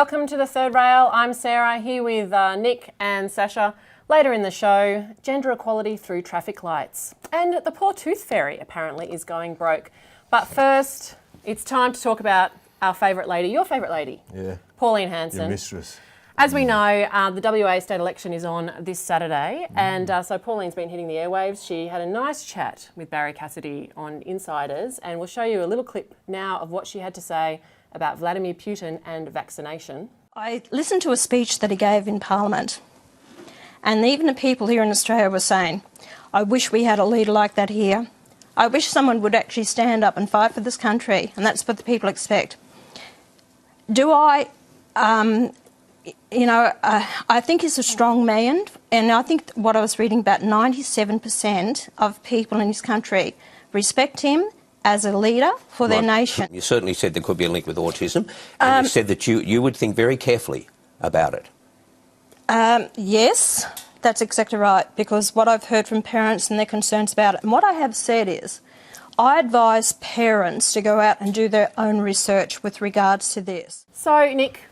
Welcome to The Third Rail. I'm Sera, here with Nick and Sasha. Later in the show, gender equality through traffic lights. And the poor tooth fairy apparently is going broke. But first, it's time to talk about our favourite lady, your favourite lady. Yeah. Pauline Hanson. Your mistress. As we know, the WA state election is on this Saturday, and so Pauline's been hitting the airwaves. She had a nice chat with Barry Cassidy on Insiders, and we'll show you a little clip now of what she had to say about Vladimir Putin and vaccination. I listened to a speech that he gave in Parliament, and even the people here in Australia were saying, I wish we had a leader like that here. I wish someone would actually stand up and fight for this country, and that's what the people expect. I think he's a strong man, and I think what I was reading, about 97% of people in this country respect him as a leader for their nation. You certainly said there could be a link with autism, and you said that you would think very carefully about it. Yes, that's exactly right, because what I've heard from parents and their concerns about it, and what I have said is, I advise parents to go out and do their own research with regards to this. So, Nick,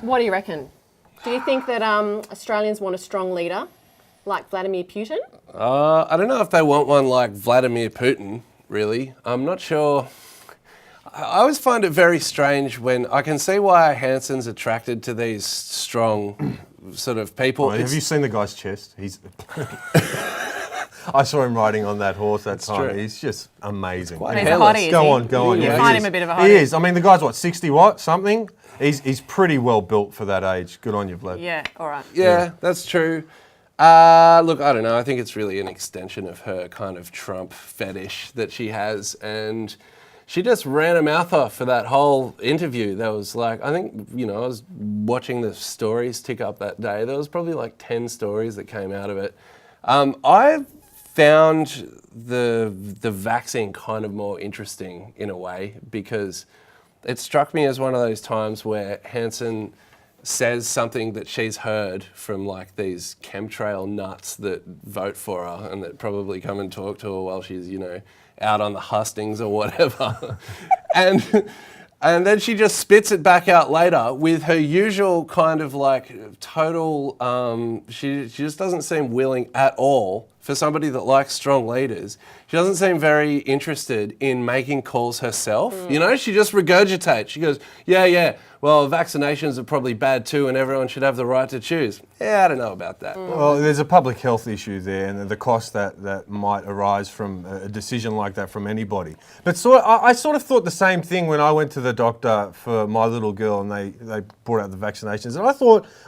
what do you reckon? Do you think that Australians want a strong leader like Vladimir Putin? I don't know if they want one like Vladimir Putin, really. I'm not sure. I always find it very strange when I can see why Hanson's attracted to these strong sort of people. Have you seen the guy's chest? I saw him riding on that horse that time. True. He's just amazing. He's a hottie, Go on. You Yeah, find him a bit of a hottie. He is. I mean, the guy's what, 60 what, something? He's pretty well built for that age. Good on you, Vlad. Yeah, all right. Yeah, that's true. Look, I don't know. I think it's really an extension of her kind of Trump fetish that she has. And she just ran her mouth off for that whole interview. There was like, I think, I was watching the stories tick up that day. There was probably like 10 stories that came out of it. I found the vaccine kind of more interesting in a way, because it struck me as one of those times where Hanson says something that she's heard from like these chemtrail nuts that vote for her and that probably come and talk to her while she's, out on the hustings or whatever. And then she just spits it back out later with her usual kind of like total, she just doesn't seem willing at all for somebody that likes strong leaders. She doesn't seem very interested in making calls herself. She just regurgitates. She goes, yeah, well, vaccinations are probably bad too and everyone should have the right to choose. Yeah, I don't know about that. Well, there's a public health issue there, and the cost that might arise from a decision like that from anybody. But I sort of thought the same thing when I went to the doctor for my little girl and they brought out the vaccinations. And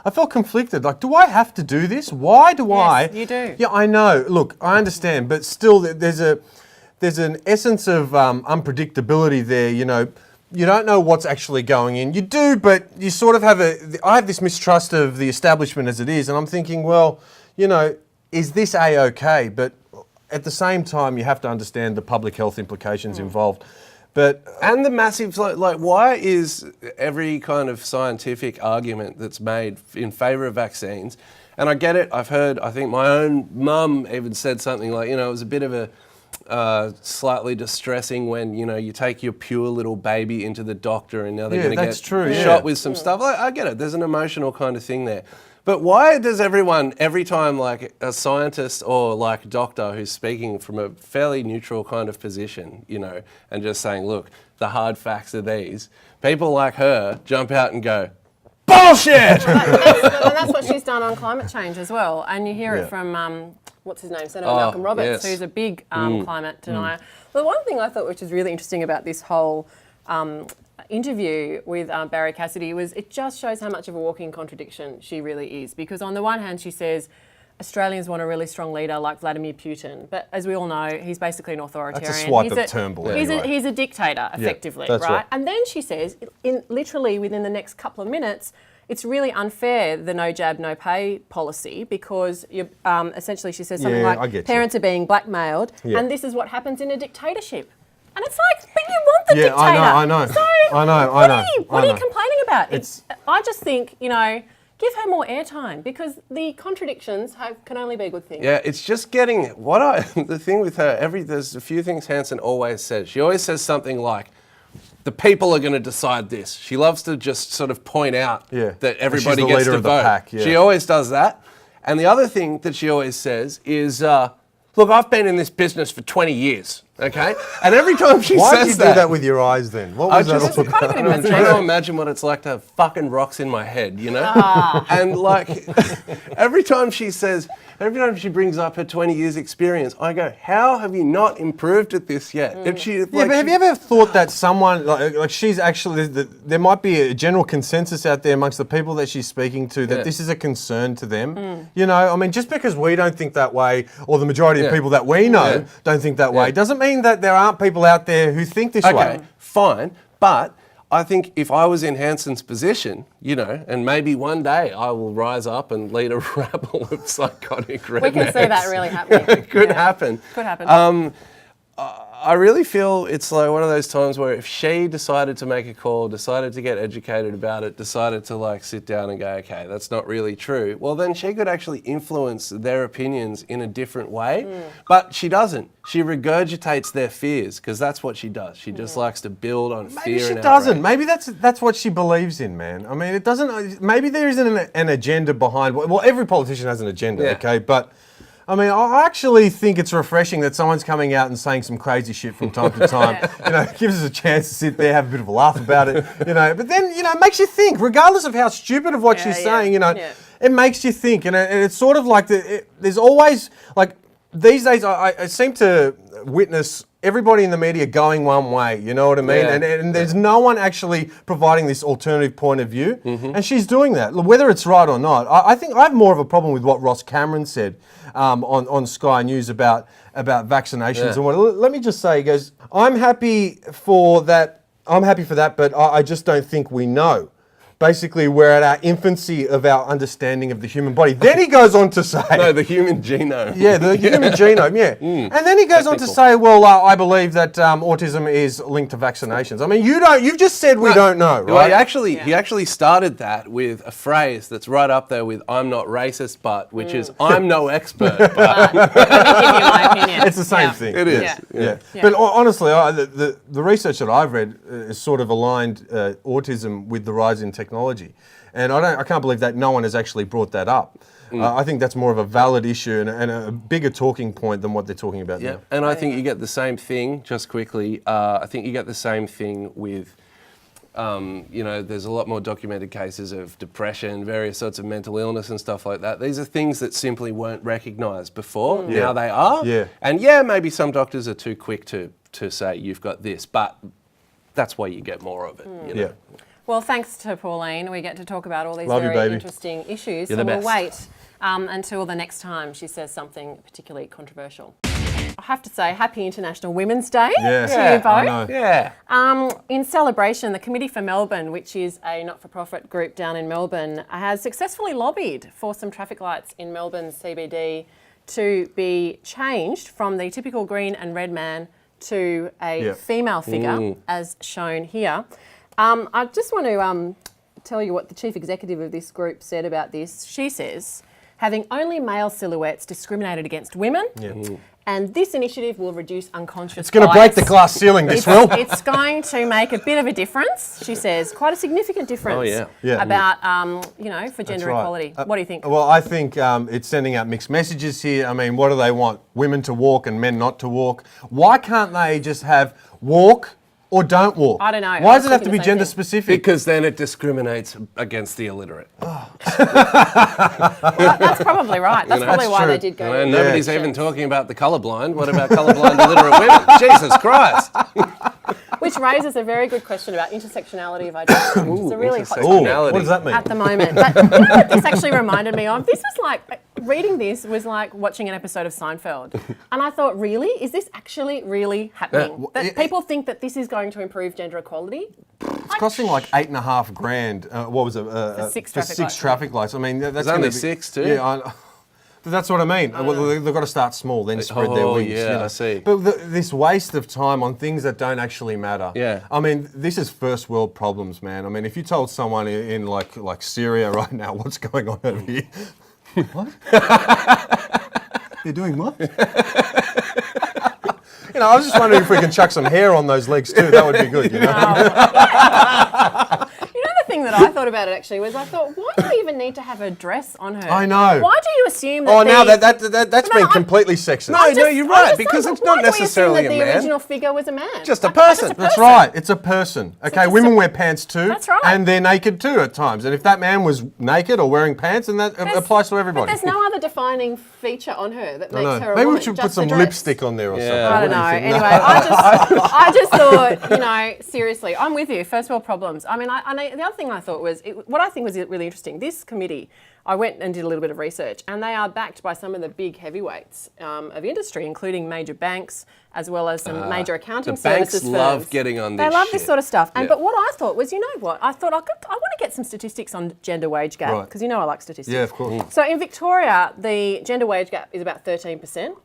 I felt conflicted. Like, do I have to do this? Why do I? Yes, you do. Yeah, I know. Look, I understand, but still there's an essence of unpredictability there, You don't know what's actually going in. You do, but you sort of I have this mistrust of the establishment as it is, and I'm thinking, well, is this A-okay? But at the same time, you have to understand the public health implications involved. And the massive, why is every kind of scientific argument that's made in favour of vaccines, and I get it, I think my own mum even said something like, it was a bit of a slightly distressing when, you take your pure little baby into the doctor and now they're going to get shot with some stuff. I get it, there's an emotional kind of thing there. But why does everyone, every time like a scientist or like a doctor who's speaking from a fairly neutral kind of position, and just saying, look, the hard facts are these, people like her jump out and go, bullshit! That's what she's done on climate change as well. And you hear it from, what's his name, Senator Malcolm Roberts, who's a big climate denier. Well, one thing I thought which is really interesting about this whole interview with Barry Cassidy was it just shows how much of a walking contradiction she really is. Because on the one hand, she says Australians want a really strong leader like Vladimir Putin. But as we all know, he's basically an authoritarian. That's a swipe of Turnbull anyway. He's a dictator, effectively, right? And then she says, literally within the next couple of minutes, it's really unfair, the no jab, no pay policy, because essentially she says something like parents are being blackmailed and this is what happens in a dictatorship. And it's like, but you want the dictator. I know. So what are you complaining about? I just think, give her more airtime, because the contradictions can only be a good thing. Yeah, it's just getting the thing with her. There's a few things Hanson always says. She always says something like, the people are going to decide this. She loves to just sort of point out that everybody gets to vote. Pack, She always does that. And the other thing that she always says is, look, I've been in this business for 20 years, okay? And every time she Why says did you do that with your eyes then? What was that all about? I'm trying to imagine what it's like to have fucking rocks in my head, you know? And like, every time she brings up her 20 years experience, I go, how have you not improved at this yet? If she, but have you ever thought that someone, like she's actually, there might be a general consensus out there amongst the people that she's speaking to that this is a concern to them? You know, I mean, just because we don't think that way, or the majority of people that we know don't think that way, doesn't mean that there aren't people out there who think this way. Okay, fine, but I think if I was in Hanson's position, you know, and maybe one day I will rise up and lead a rabble of psychotic rednecks. We can see that really happening. It could happen. Could happen. I really feel it's like one of those times where if she decided to make a call, decided to get educated about it, decided to like sit down and go, okay, that's not really true, well then she could actually influence their opinions in a different way. But she doesn't. She regurgitates their fears because that's what she does. She just likes to build on fear. Maybe she and doesn't. outrage. Maybe that's what she believes in, man. I mean, it doesn't. Maybe there isn't an agenda behind. Well, every politician has an agenda, okay? But I mean, I actually think it's refreshing that someone's coming out and saying some crazy shit from time to time. You know, it gives us a chance to sit there, have a bit of a laugh about it. You know, but then it makes you think, regardless of how stupid of what she's saying. You know, it makes you think, and it's sort of like there's always like these days. I seem to witness everybody in the media going one way, you know what I mean? And there's no one actually providing this alternative point of view. And she's doing that, whether it's right or not. I think I have more of a problem with what Ross Cameron said on Sky News about vaccinations. And what. Let me just say, he goes, I'm happy for that, but I just don't think we know. Basically, we're at our infancy of our understanding of the human body. Then he goes on to say... No, the human genome. Yeah, the human genome, And then he goes on to say, well, I believe that autism is linked to vaccinations. I mean, you've just said we don't know, right? Well, he actually started that with a phrase that's right up there with I'm not racist, but, which is I'm no expert, but. Let me give you my opinion. It's the same thing. It is. Yeah. But honestly, the research that I've read is sort of aligned autism with the rise in technology. And I can't believe that no one has actually brought that up. I think that's more of a valid issue and a bigger talking point than what they're talking about now. And I think you get the same thing, just quickly, I think you get the same thing with, there's a lot more documented cases of depression, various sorts of mental illness and stuff like that. These are things that simply weren't recognised before. Now they are. And maybe some doctors are too quick to say you've got this, but that's why you get more of it. You know? Well, thanks to Pauline, we get to talk about all these Love you, very baby. interesting issues. You're So the we'll best. wait until the next time she says something particularly controversial. I have to say, Happy International Women's Day to you both. I know. Yeah. In celebration, the Committee for Melbourne, which is a not-for-profit group down in Melbourne, has successfully lobbied for some traffic lights in Melbourne's CBD to be changed from the typical green and red man to a female figure, as shown here. I just want to tell you what the chief executive of this group said about this. She says, having only male silhouettes discriminated against women, and this initiative will reduce unconscious It's going to break the glass ceiling, this will. It's going to make a bit of a difference, she says, quite a significant difference about, for gender equality. What do you think? Well, I think it's sending out mixed messages here. I mean, what do they want? Women to walk and men not to walk? Why can't they just have walk or don't walk? I don't know. Why does it have to be gender specific? Because then it discriminates against the illiterate. Well, that's probably right. That's probably why they did go. And nobody's even talking about the colourblind. What about colourblind illiterate women? Jesus Christ. Which raises a very good question about intersectionality of identity, which is a really hot Ooh, topic what does that mean? at the moment. But you know what this actually reminded me of? This was like, reading this was like watching an episode of Seinfeld. And I thought, really? Is this actually really happening? That people think that this is going to improve gender equality? It's costing like $8,500. What was it? For six traffic lights. I mean, that's only gonna be, 6 too. Yeah, I know. But that's what I mean. Well, they've got to start small, then spread their wings. Yeah, you know? I see. But this waste of time on things that don't actually matter. Yeah. I mean, this is first world problems, man. I mean, if you told someone in like Syria right now what's going on over here, what? They're doing what? You know, I was just wondering if we can chuck some hair on those legs too. That would be good, you know. You know, the thing that I thought about it actually was I thought, why do we even need to have a dress on her? I know. Why do you assume that? Oh, now that's been completely sexist. No, you're right, because it's not necessarily a the man. original figure was a man. Just a person. That's right. It's a person. Okay, women wear pants too. That's right. And they're naked too at times. And if that man was naked or wearing pants, then that applies to everybody. But there's no other defining feature on her that makes her a Maybe woman. we should just put some the dress. lipstick on there or something. I don't know. Anyway, I just thought, you know, seriously, I'm with you. First world problems. I mean, the other thing I thought was, what I think was really interesting, this committee, I went and did a little bit of research, and they are backed by some of the big heavyweights of industry, including major banks, as well as some major accounting services firms. The banks love getting on this They love shit. this sort of stuff. But what I thought was, you know what? I thought I want to get some statistics on gender wage gap, because you know I like statistics. Yeah, of course. So in Victoria, the gender wage gap is about 13%.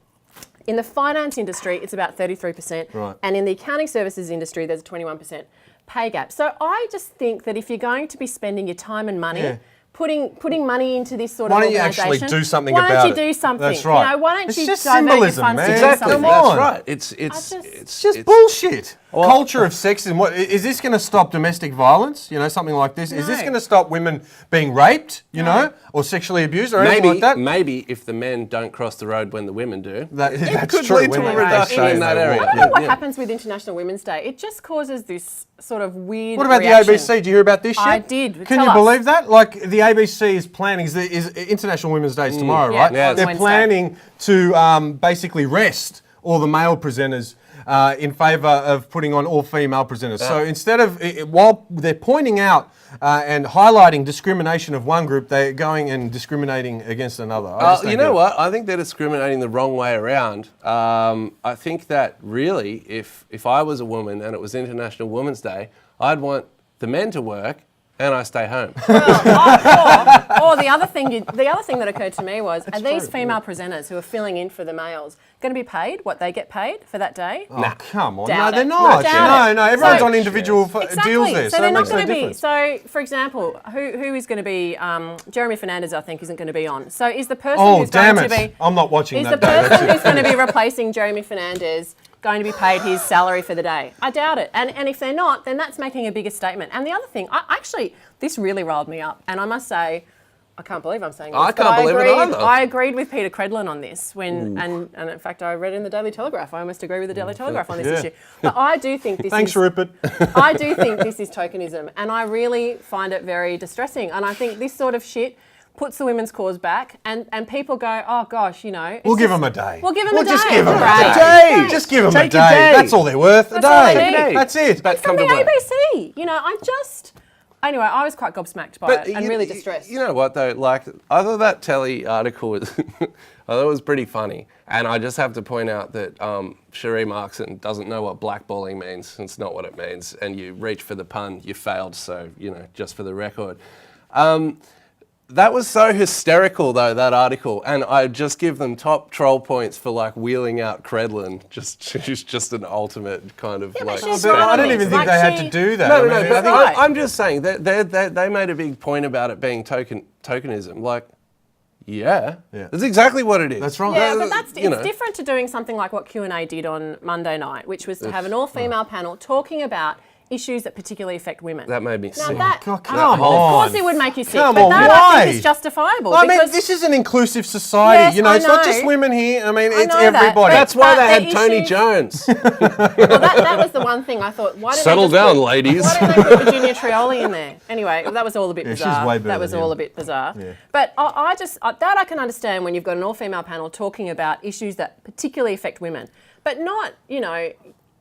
In the finance industry, it's about 33%. Right. And in the accounting services industry, there's a 21% pay gap. So I just think that if you're going to be spending your time and money, putting money into this sort of organisation, why don't you actually do something about it? Why don't you do something? That's right. You know, why don't It's you just divert your symbolism, funds man. to do Exactly, something? that's on. right. It's just bullshit. Culture of sexism. What is this going to stop domestic violence? You know, something like this. Is this No. going to stop women being raped? You know, or sexually abused, or anything like that? Maybe if the men don't cross the road when the women do, That's could true. lead to When a they reduction say in that they area. will. I don't know what Yeah. happens with International Women's Day. It just causes this sort of weird What about reaction. the ABC? Did you hear about this shit? I did. Can Tell you us. believe that? Like the ABC is planning, is International Women's Day tomorrow, Yeah, right? yeah, it's They're Wednesday. planning to basically rest all the male presenters in favour of putting on all female presenters. So instead of, while they're pointing out and highlighting discrimination of one group, they're going and discriminating against another. I just don't You get know it. what? I think they're discriminating the wrong way around. I think that really, if I was a woman and it was International Women's Day, I'd want the men to work and I stay home. Or the other thing that occurred to me was, are these female presenters who are filling in for the males going to be paid what they get paid for that day? Oh, come on. Doubt no, they're it. not. Doubt No, it. everyone's So- on individual deals there. So they're it not makes no going to be. difference. So, for example, who is going to be? Jeremy Fernandez, I think, isn't going to be on. So is the person Oh, who's damn going to it. be? I'm not watching Is that the day. That's person it. who's going to be replacing Jeremy Fernandez going to be paid his salary for the day? I doubt it. And if they're not, then that's making a bigger statement. And the other thing, this really riled me up. And I must say, I can't believe I'm saying this. I can't believe it either. I agreed with Peter Credlin on this and in fact I read it in the Daily Telegraph. I almost agree with the Daily Telegraph on this Yeah. issue. But I do think this Thanks, is Rupert. I do think this is tokenism, and I really find it very distressing. And I think this sort of shit puts the women's cause back, and people go, oh gosh, you know. We'll give them a day. We'll give them a day. just give them Great. a day. Great. Just give them Take a a day. day. That's all they're worth. That's all they need. That's it. But From come the to work. ABC, you know, anyway, I was quite gobsmacked by it and really distressed. You know what though? Like, I thought that telly article was, I thought it was pretty funny. And I just have to point out that Cherie Markson doesn't know what blackballing means. It's not what it means. And you reach for the pun, you failed. So, you know, just for the record. That was so hysterical though, that article. And I just give them top troll points for like wheeling out Credlin. She's just an ultimate kind of like. she's But right I on don't this. even think Like, they had she- to do that. No, I no, mean, but I think- right. I'm just saying that they made a big point about it being tokenism. Like, yeah, that's exactly what it is. That's right. Yeah, but it's you know. different to doing something like what Q&A did on Monday night, which was to have an all-female panel talking about issues that particularly affect women. That made me Now sick. that, God, of come course on. it would make you sick, Come but on, that I why? think is justifiable. I mean, because this is an inclusive society. Yes, you know, I it's not know. just women here. I mean, I it's know that, everybody. but- That's why they the had Tony issues- Jones. well, that was the one thing I thought. Why didn't Settle they just down, put, ladies. Why didn't they put Virginia Trioli in there? Anyway, that was all a bit she's bizarre. way better That was than all him. a bit bizarre. Yeah. But I can understand when you've got an all-female panel talking about issues that particularly affect women, but not, you know,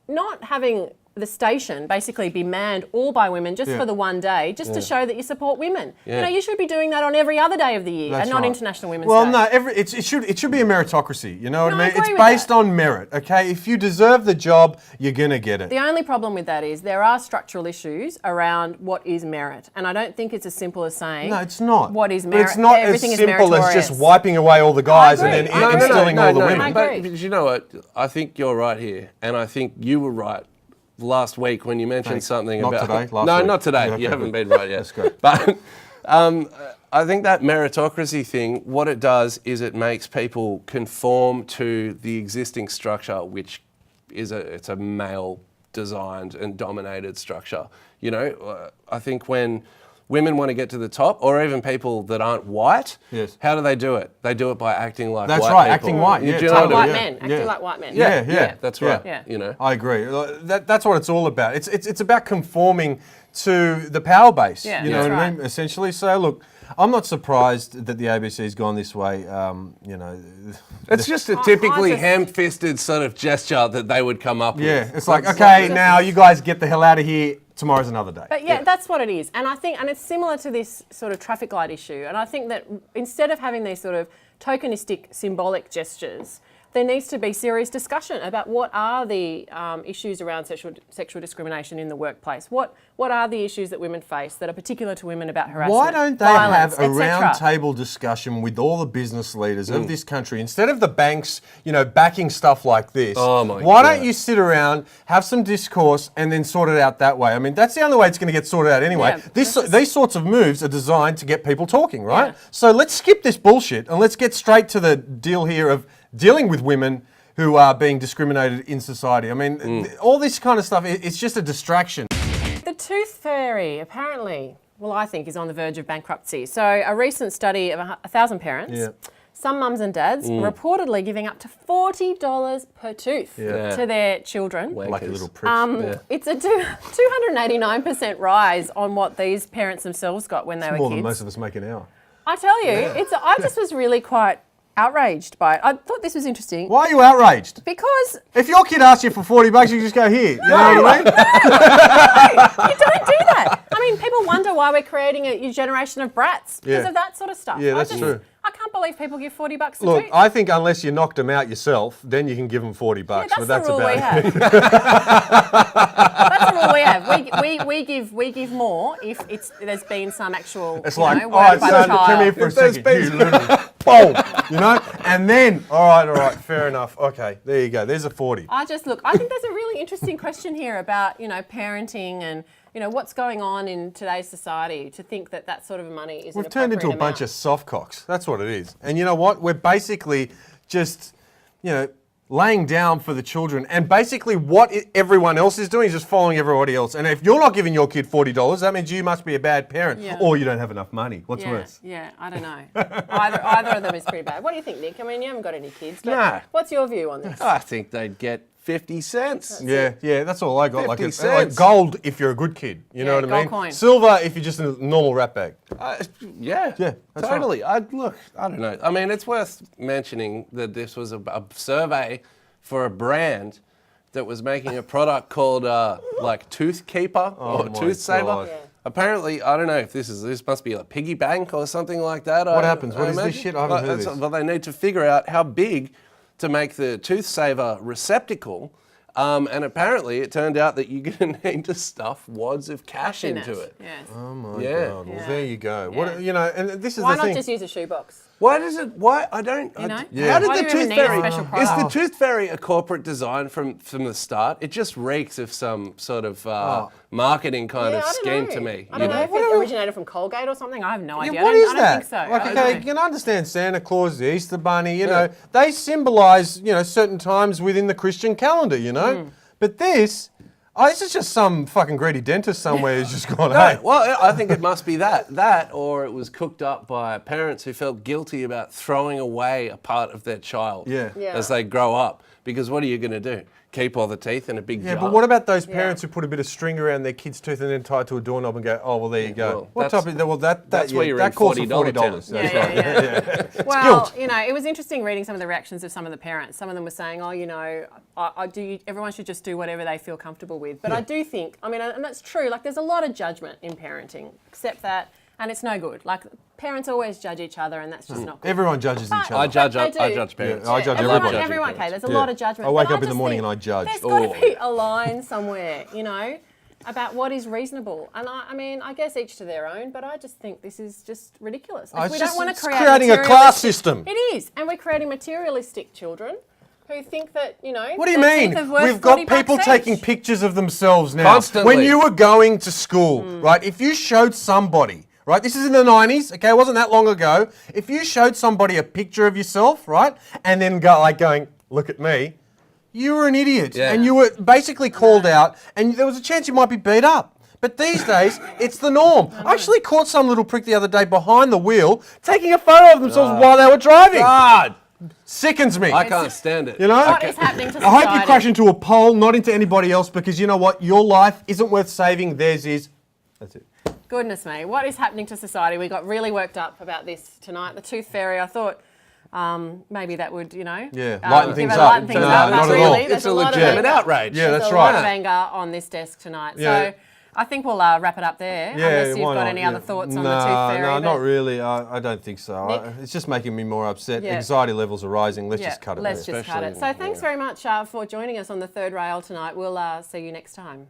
not having the station basically be manned all by women just for the one day, just to show that you support women. Yeah. You know, you should be doing that on every other day of the year That's and not right. International Women's Well, Day. no, it should be a meritocracy. You know what No, I I mean? It's agree with based that. on merit. Okay, if you deserve the job, you're gonna get it. The only problem with that is there are structural issues around what is merit, and I don't think it's as simple as saying No, it's not. what is But merit. it's not as Everything is simple as just meritorious. wiping away all the guys and agree. then I agree. instilling all the I women. agree. But you know what? I think you're right here, and I think you were right last week when you mentioned Thanks. something Not about. today, last no, week. not today. Yeah, okay, you haven't good. been right yet. That's good. But I think that meritocracy thing, what it does is it makes people conform to the existing structure, which it's a male designed and dominated structure. You know, I think when women want to get to the top, or even people that aren't white, how do they do it? They do it by acting like white people. Acting white. You Yeah, do Like know white what I mean? men, acting like white men. Yeah, That's right. Yeah. You know, I agree. That's what it's all about. It's about conforming to the power base. Yeah, you know that's what I right. mean? Essentially. So look, I'm not surprised that the ABC's gone this way. You know, it's just a typically just- ham-fisted sort of gesture that they would come up with. yeah. It's like, okay, now you guys get the hell out of here. Tomorrow's another day. But yeah, that's what it is. And I think, and it's similar to this sort of traffic light issue. And I think that instead of having these sort of tokenistic, symbolic gestures, there needs to be serious discussion about what are the issues around sexual discrimination in the workplace. What are the issues that women face that are particular to women about harassment? Why don't they violence, have a etc.? round table discussion with all the business leaders of this country instead of the banks, you know, backing stuff like this? Oh my Why God. don't you sit around, have some discourse, and then sort it out that way? I mean, that's the only way it's going to get sorted out anyway. Yeah, These sorts of moves are designed to get people talking, right? Yeah. So let's skip this bullshit and let's get straight to the deal here of dealing with women who are being discriminated in society. I mean, all this kind of stuff, it's just a distraction. The tooth fairy, apparently, well, I think is on the verge of bankruptcy. So a recent study of 1,000 parents, some mums and dads, reportedly giving up to $40 per tooth to their children. Like a little prick. It's a 289% rise on what these parents themselves got when they were More kids. than most of us make an hour. I tell you, I just was really quite outraged by it. I thought this was interesting. Why are you outraged? Because If your kid asks you for $40, you just go, here. You know what I mean? you don't do that. I mean, people wonder why we're creating a generation of brats because of that sort of stuff. Yeah, that's true. I can't believe people give $40 a Look, tooth. I think unless you knocked them out yourself, then you can give them $40. Yeah, but that's that's the rule about we it. have. That's the rule we have. We give more if there's been some actual It's like, work all right, by son, the child. come here for a If there's second. You little boom. You know? And then, all right, fair enough. Okay, there you go. There's a 40. I think there's a really interesting question here about, parenting and, what's going on in today's society to think that sort of money is We've turned into a bunch of soft cocks. That's what it is. And you know what? We're basically just, laying down for the children. And basically what everyone else is doing is just following everybody else. And if you're not giving your kid $40, that means you must be a bad parent. Yeah. Or you don't have enough money. What's worse? Yeah, I don't know. Either of them is pretty bad. What do you think, Nick? I mean, you haven't got any kids. But No. what's your view on this? I think they'd get 50 cents. Yeah, that's all I got. 50 Like cents. gold if you're a good kid. You know what I gold mean? coin. Silver if you're just a normal rat bag. Yeah, that's totally. I don't know. I mean, it's worth mentioning that this was a survey for a brand that was making a product called like Tooth Keeper or my Tooth Saver. God. Yeah. Apparently, I don't know if this must be a piggy bank or something like that. What happens? What is this imagine. shit? I haven't heard That's- this. Well, they need to figure out how big to make the Tooth Saver receptacle. And apparently, it turned out that you're going to need to stuff wads of cash In into it. Yes. Oh my Yeah. God. Well, Yeah. there you go. Yeah. What and this is Why the not thing. just use a shoebox? Why does it? Why I don't? You know? How Yeah. did Why the do you even Tooth need a Fairy? special Is the product? Tooth Fairy a corporate design from the start? It just reeks of some sort of marketing kind of I don't scheme know. to me. I don't know if it originated from Colgate or something. I have no idea. What I is don't that? think so. Like, I don't okay, know. you can understand Santa Claus, the Easter Bunny, they symbolise, certain times within the Christian calendar, But this is just some fucking greedy dentist somewhere who's just gone, hey. No, well, I think it must be that, or it was cooked up by parents who felt guilty about throwing away a part of their child Yeah. as they grow up. Because what are you going to do? Keep all the teeth in a big Yeah, jar? but what about those parents who put a bit of string around their kid's tooth and then tie it to a doorknob and go, oh, well, there you go. well, What that's- type of, that's where you're that in calls for $40 $40. town. That's Yeah, right. yeah. Well, guilt. it was interesting reading some of the reactions of some of the parents. Some of them were saying, everyone should just do whatever they feel comfortable with. But I do think, and that's true, like there's a lot of judgment in parenting, except that, and it's no good. Like parents always judge each other and that's just not good. Everyone judges each other. I judge They do. parents. Yeah, I judge everyone, everybody. everyone, okay, there's a Yeah. lot of judgment. I wake but up in the just morning think and I judge. There's got to be a line somewhere, about what is reasonable. And I guess each to their own, but I just think this is just ridiculous. Like, It's we just- don't want it's to create creating a class system. It is. And we're creating materialistic children who think that, What do you their mean? teeth are worth We've got $40 people each. taking pictures of themselves now. Constantly. When you were going to school, right, if you showed somebody, right, this is in the 90s, okay, it wasn't that long ago, if you showed somebody a picture of yourself, right, and then going, look at me, you were an idiot. Yeah. And you were basically called out, and there was a chance you might be beat up. But these days, it's the norm. I actually caught some little prick the other day behind the wheel taking a photo of themselves while they were driving. God, Sickens me. I can't stand it. You know? What is happening to I society? hope you crash into a pole, not into anybody else, because you know what? Your life isn't worth saving. Theirs is. That's it. Goodness me, what is happening to society? We got really worked up about this tonight. The tooth fairy, I thought maybe that would, lighten give things it up. lighten things No, up. not But at all. really, there's It's a lot of legitimate anger. outrage. Yeah, that's There's right. a lot of anger on this desk tonight. Yeah. So I think we'll wrap it up there, unless you've why got not? any other thoughts on the No, tooth fairy. No, but not really. I don't think so. Nick? It's just making me more upset. Yeah. Anxiety levels are rising. Let's just cut it let's there. just cut it. So thanks very much for joining us on the Third Rail tonight. We'll see you next time.